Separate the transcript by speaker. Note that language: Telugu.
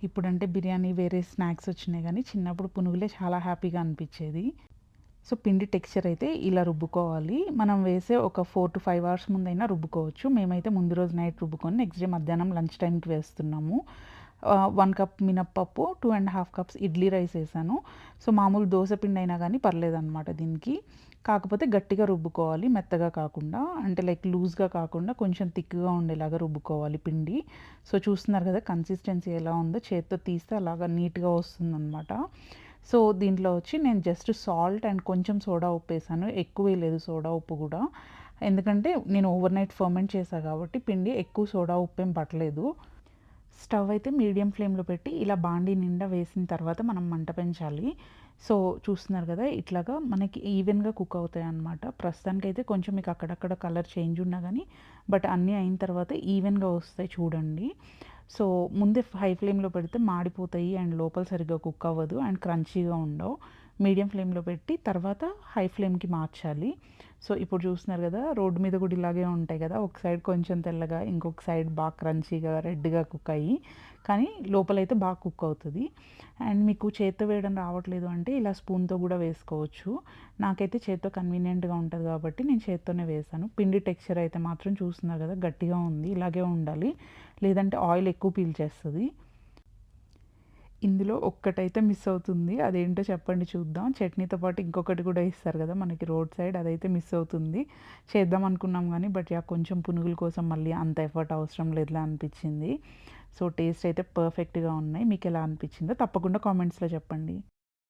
Speaker 1: ఇప్పుడంటే బిర్యానీ వేరే స్నాక్స్ వచ్చినాయి కానీ చిన్నప్పుడు పునుగులే చాలా హ్యాపీగా అనిపించేది. సో పిండి టెక్స్చర్ అయితే ఇలా రుబ్బుకోవాలి. మనం వేసే ఒక 4-5 అవర్స్ ముందైనా రుబ్బుకోవచ్చు. మేమైతే ముందు రోజు నైట్ రుబ్బుకొని నెక్స్ట్ డే మధ్యాహ్నం లంచ్ టైంకి వేస్తున్నాము. 1 కప్ మినప్పప్పు, 2½ కప్స్ ఇడ్లీ రైస్ వేసాను. సో మామూలు దోస పిండి అయినా కానీ పర్లేదనమాట దీనికి. కాకపోతే గట్టిగా రుబ్బుకోవాలి, మెత్తగా కాకుండా. అంటే లైక్ లూజ్గా కాకుండా కొంచెం థిక్గా ఉండేలాగా రుబ్బుకోవాలి పిండి. సో చూస్తున్నారు కదా కన్సిస్టెన్సీ ఎలా ఉందో, చేత్తో తీస్తే అలాగా నీట్గా వస్తుందన్నమాట. సో దీంట్లో వచ్చి నేను జస్ట్ సాల్ట్ అండ్ కొంచెం సోడా ఉప్పు వేసాను. ఎక్కువ వేయలేదు సోడా ఉప్పు కూడా, ఎందుకంటే నేను ఓవర్ నైట్ ఫర్మెంట్ చేశాను కాబట్టి పిండి ఎక్కువ సోడా ఉప్పు ఏం పట్టలేదు. స్టవ్ అయితే మీడియం ఫ్లేమ్లో పెట్టి ఇలా బాండీ నిండా వేసిన తర్వాత మనం మంట పెంచాలి. సో చూస్తున్నారు కదా ఇట్లాగా మనకి ఈవెన్గా కుక్ అవుతాయి అన్నమాట. ప్రస్తుతానికైతే కొంచెం మీకు అక్కడక్కడ కలర్ చేంజ్ ఉన్నా కానీ బట్ అన్నీ అయిన తర్వాత ఈవెన్గా వస్తాయి చూడండి. సో ముందే హై ఫ్లేమ్లో పెడితే మాడిపోతాయి అండ్ లోపల సరిగ్గా కుక్ అవ్వదు అండ్ క్రంచీగా ఉండవు. మీడియం ఫ్లేమ్లో పెట్టి తర్వాత హై ఫ్లేమ్కి మార్చాలి. సో ఇప్పుడు చూస్తున్నారు కదా రోడ్డు మీద కూడా ఇలాగే ఉంటాయి కదా, ఒక సైడ్ కొంచెం తెల్లగా ఇంకొక సైడ్ బాగా క్రంచీగా రెడ్గా కుక్ అయ్యి, కానీ లోపలైతే బాగా కుక్ అవుతుంది. అండ్ మీకు చేత్తో వేయడం రావట్లేదు అంటే ఇలా స్పూన్తో కూడా వేసుకోవచ్చు. నాకైతే చేత్తో కన్వీనియంట్గా ఉంటుంది కాబట్టి నేను చేత్తోనే వేసాను. పిండి టెక్స్చర్ అయితే మాత్రం చూస్తున్నారు కదా గట్టిగా ఉంది, ఇలాగే ఉండాలి, లేదంటే ఆయిల్ ఎక్కువ పీల్చేస్తుంది. ఇందులో ఒక్కటైతే మిస్ అవుతుంది, అదేంటో చెప్పండి చూద్దాం. చట్నీతో పాటు ఇంకొకటి కూడా ఇస్తారు కదా మనకి రోడ్ సైడ్, అదైతే మిస్ అవుతుంది. చేద్దాం అనుకున్నాం కానీ బట్ కొంచెం పునుగుల కోసం మళ్ళీ అంత ఎఫర్ట్ అవసరం లేదులే అనిపించింది. సో టేస్ట్ అయితే పర్ఫెక్ట్గా ఉన్నాయి. మీకు ఎలా అనిపించిందో తప్పకుండా కామెంట్స్లో చెప్పండి.